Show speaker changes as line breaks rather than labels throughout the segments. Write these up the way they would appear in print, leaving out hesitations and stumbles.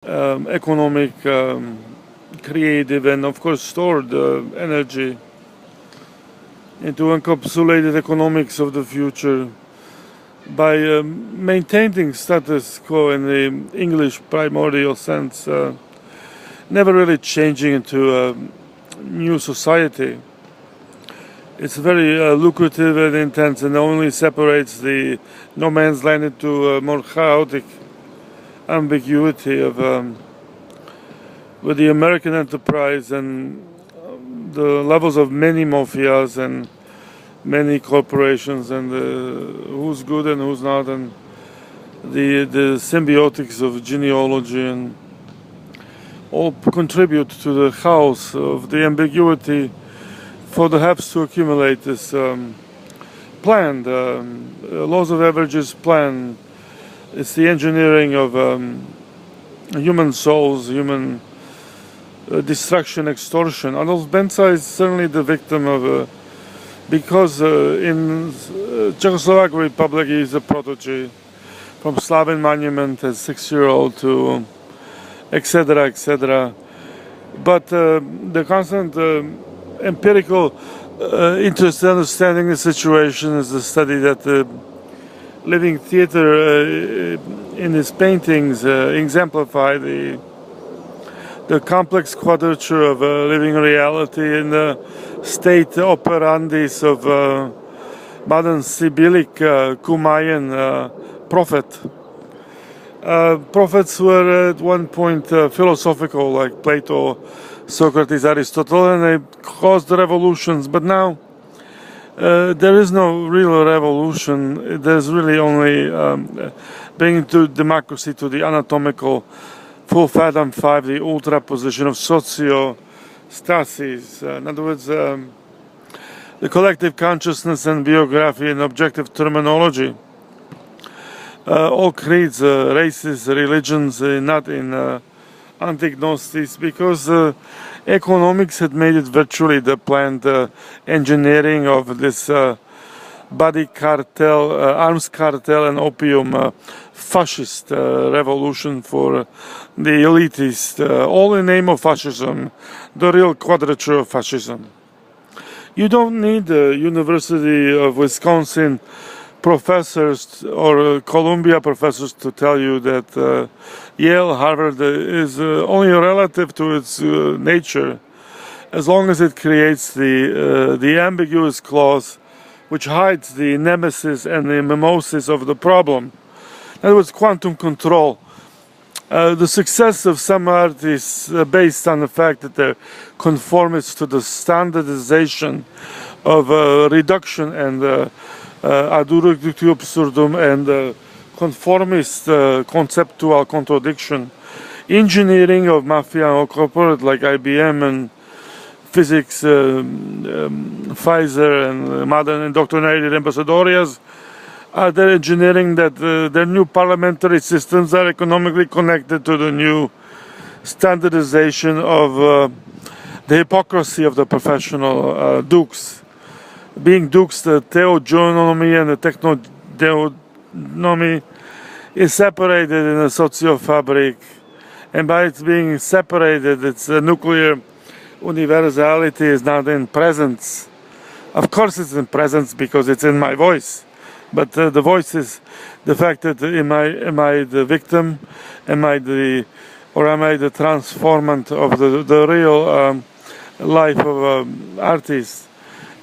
economic, creative, and of course stored energy into encapsulated economics of the future by maintaining status quo in the English primordial sense, never really changing into a new society. It's very lucrative and intense, and only separates the no man's land into a more chaotic ambiguity of with the American enterprise and the levels of many mafias and many corporations, and who's good and who's not, and the symbiotics of genealogy, and all contribute to the chaos of the ambiguity for the haves to accumulate this plan. Laws of averages plan. It's the engineering of human souls, human destruction, extortion. Adolf Benza is certainly the victim of, because in Czechoslovak Republic he is a protege, from Slaven Monument as 6-year-old to etc., etc. But the constant empirical interest in understanding the situation is the study that the living theater in his paintings exemplify the complex quadrature of living reality in the state operandis of modern Sibyllic Kumayan prophet. Prophets were at one point philosophical, like Plato, Socrates, Aristotle, and they caused revolutions. But now there is no real revolution. There's really only bringing to democracy to the anatomical full fathom 5, the ultra position of socio-stasis. In other words, the collective consciousness and biography and objective terminology. All creeds, races, religions, not in antignostics, because economics had made it virtually the planned engineering of this body cartel, arms cartel, and opium fascist revolution for the elitist, all in the name of fascism, the real quadrature of fascism. You don't need the University of Wisconsin professors or Columbia professors to tell you that Yale, Harvard is only relative to its nature, as long as it creates the ambiguous clause which hides the nemesis and the mimosis of the problem. In other words, quantum control. The success of some artists based on the fact that they're conformist to the standardization of reduction and ad reductio absurdum and conformist conceptual contradiction. Engineering of mafia or corporate like IBM and physics, Pfizer and modern indoctrinated ambassadorias are their engineering that their new parliamentary systems are economically connected to the new standardization of the hypocrisy of the professional dukes. Being dukes, the theogonomy and the technogonomy is separated in a socio-fabric, and by its being separated, its nuclear universality is not in presence. Of course it's in presence because it's in my voice, but the voice is the fact that am I the victim, am I the transformant of the real life of artists.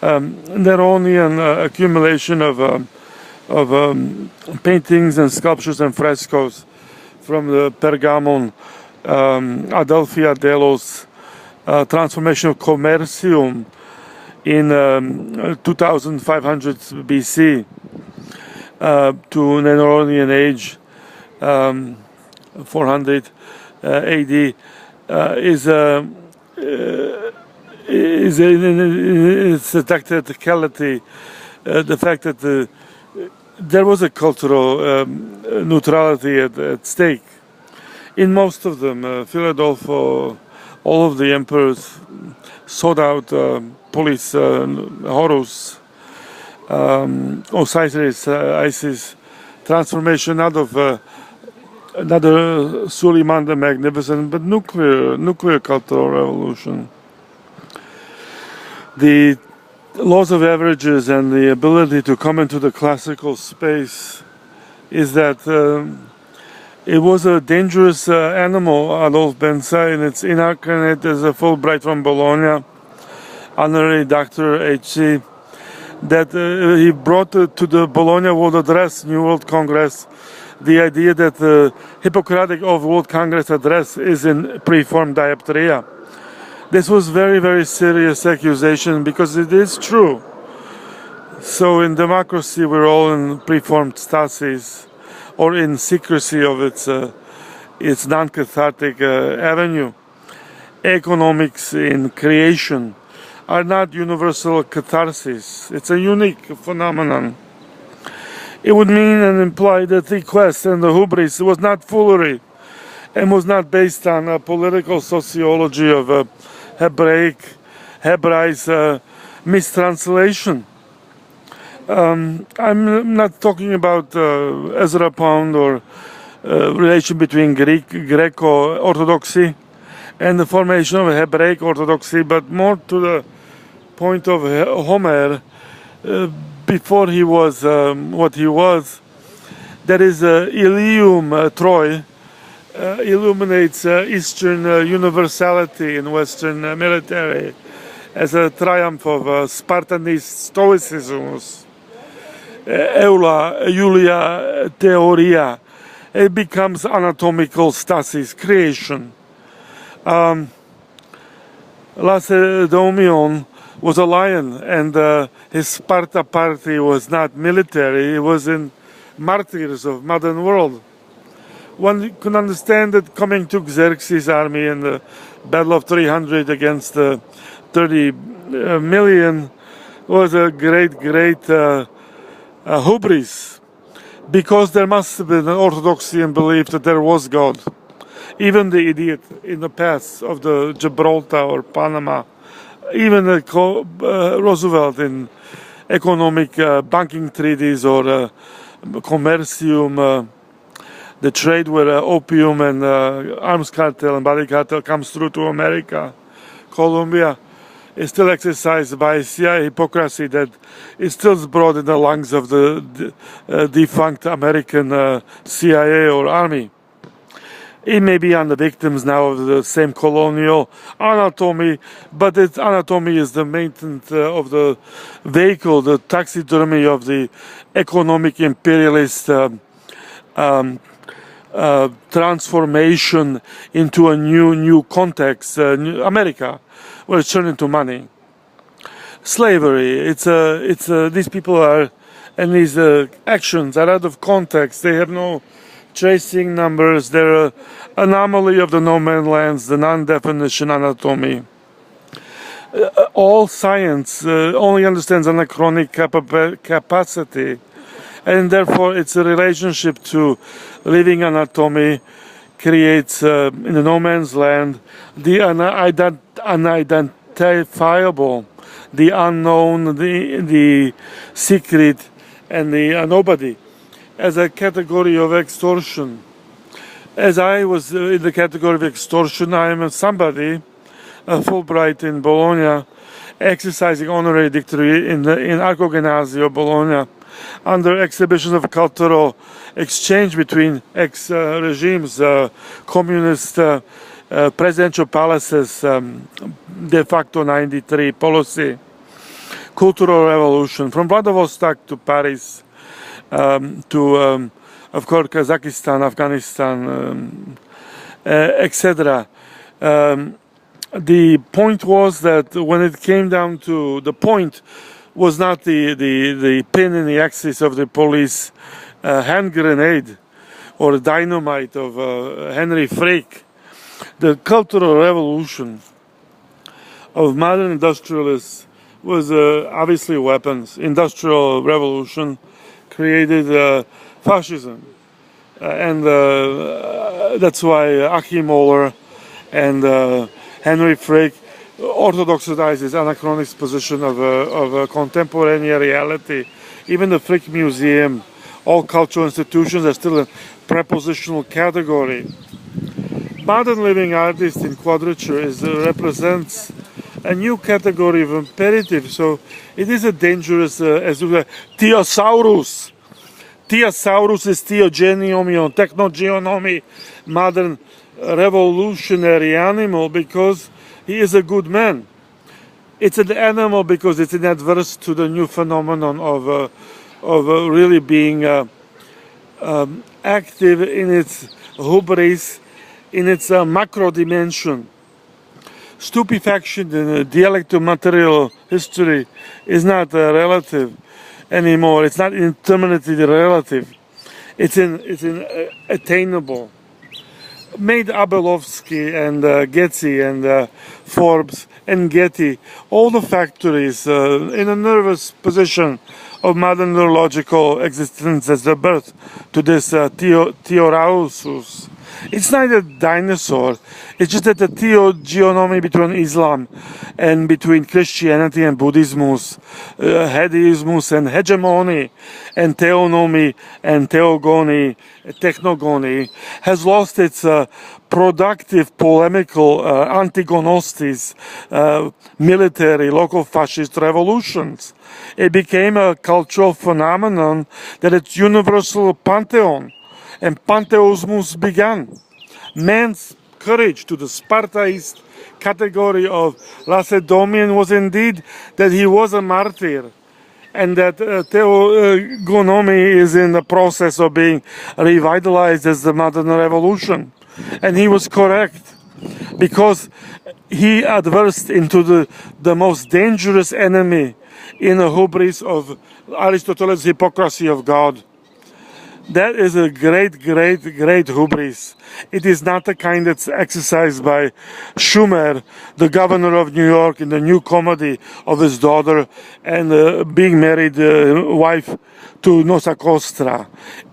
They're only an accumulation of paintings and sculptures and frescoes from the Pergamon, Adelphia Delos, transformation of Commercium in 2500 BC to Neronian age, 400 AD, is its tacticality, the fact that there was a cultural neutrality at stake. In most of them, Philadelphia, all of the emperors sought out police, Horus, Osiris, Isis, transformation out of another Suleiman the Magnificent, but nuclear cultural revolution. The laws of averages and the ability to come into the classical space is that it was a dangerous animal, Adolf Benza, and it's incarnate as a Fulbright from Bologna, honorary Dr.Hc, that he brought to the Bologna World Address, New World Congress, the idea that the Hippocratic of World Congress Address is in preformed dioptria. This was very, very serious accusation because it is true. So in democracy, we're all in preformed stasis, or in secrecy of its non-cathartic avenue. Economics in creation are not universal catharsis. It's a unique phenomenon. It would mean and imply that the quest and the hubris was not foolery and was not based on a political sociology of Hebrai's mistranslation. I'm not talking about Ezra Pound or relation between Greco-Orthodoxy and the formation of Hebraic Orthodoxy, but more to the point of Homer before he was what he was. That is, Ilium Troy illuminates Eastern universality in Western military as a triumph of Spartanist stoicism. Eula, Julia, Theoria. It becomes anatomical stasis, creation. Lacedaemon was a lion, and his Sparta party was not military, it was in martyrs of modern world. One can understand that coming to Xerxes' army in the Battle of 300 against 30 million was a great hubris, because there must have been an orthodoxy and belief that there was God. Even the idiot in the paths of the Gibraltar or Panama, even Roosevelt in economic banking treaties or commercium, the trade where opium and arms cartel and body cartel comes through to America, Colombia, is still exercised by CIA hypocrisy that is still brought in the lungs of the defunct American CIA or army. It may be on the victims now of the same colonial anatomy, but its anatomy is the maintenance of the vehicle, the taxidermy of the economic imperialist transformation into a new context, America, where it's turned into money. Slavery, these people are, and these actions are out of context. They have no tracing numbers. They're an anomaly of the no man's lands, the non-definition anatomy. All science only understands anachronic capacity, and therefore its relationship to living anatomy creates in the no man's land the unidentifiable, the unknown, the secret, and the nobody, as a category of extortion. As I was in the category of extortion, I am somebody, a Fulbright in Bologna, exercising honorary doctorate in Arco Gymnasio Bologna, under exhibitions of cultural exchange between ex-regimes, communist presidential palaces, de facto 93 policy, cultural revolution, from Vladivostok to Paris, to, of course, Kazakhstan, Afghanistan, etc. The point was that when it came down to the point, was not the pin in the axis of the police hand grenade or dynamite of Henry Frick. The cultural revolution of modern industrialists was obviously weapons. Industrial revolution created fascism. And that's why Achim Moller and Henry Frick orthodoxizes anachronistic position of a contemporary reality. Even the Frick Museum all cultural institutions are still a prepositional category. Modern living artist in quadrature represents a new category of imperative, so it is a dangerous, as we say, theosaurus. Theosaurus is theogenomio, technogeonomy, modern revolutionary animal because he is a good man. It's an animal because it's adverse to the new phenomenon of really being active in its hubris, in its macro dimension. Stupefaction in dialecto-material history is not relative anymore. It's not indeterminately relative. It's attainable. Made Abelovsky and Getty and Forbes and Getty, all the factories in a nervous position of modern neurological existence as the birth to this Theorausus. It's not a dinosaur. It's just that the theogeonomy between Islam and between Christianity and Buddhismus, hedonismus and hegemony, and theonomy and theogony, technogony, has lost its productive polemical antigonosties, military, local fascist revolutions. It became a cultural phenomenon that it's universal pantheon. And pantheismus began. Man's courage to the Spartaist category of Lacedaemonian was indeed that he was a martyr, and that theogonomy is in the process of being revitalized as the modern revolution. And he was correct, because he adversed into the most dangerous enemy in the hubris of Aristotle's hypocrisy of God. That is a great, great, great hubris. It is not the kind that's exercised by Schumer, the governor of New York, in the new comedy of his daughter and being married wife to Nosa Costra.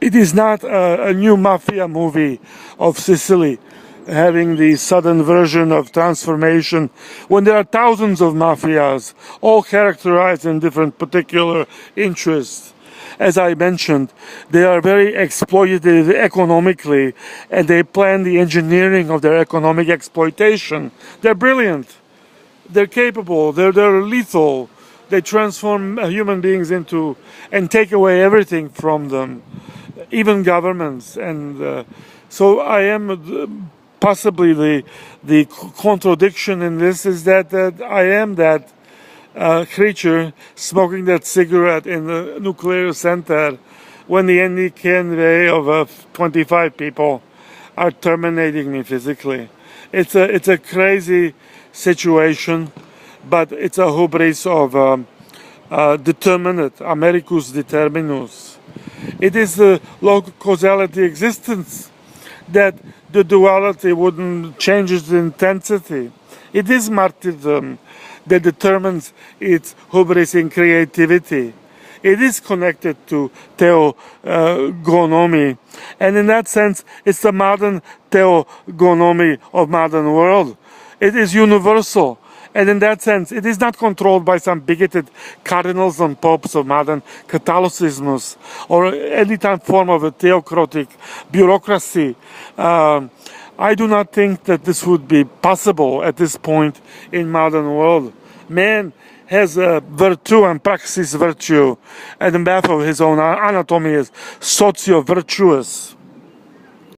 It is not a new mafia movie of Sicily having the sudden version of transformation when there are thousands of mafias, all characterized in different particular interests. As I mentioned, they are very exploitative economically, and they plan the engineering of their economic exploitation. They're brilliant. They're capable. They're lethal. They transform human beings into and take away everything from them, even governments. And so I am possibly the contradiction in this is that I am that creature smoking that cigarette in the nuclear center when the NDK of 25 people are terminating me physically. It's a crazy situation, but it's a hubris of determinate, Americus determinus. It is the local causality existence that the duality wouldn't change its intensity. It is martyrdom that determines its hubris in creativity. It is connected to theogonomy, and in that sense, it's the modern theogonomy of modern world. It is universal, and in that sense, it is not controlled by some bigoted cardinals and popes of modern Catholicism or any form of a theocratic bureaucracy. I do not think that this would be possible at this point in modern world. Man has a virtue and praxis virtue, and the math of his own anatomy is socio-virtuous.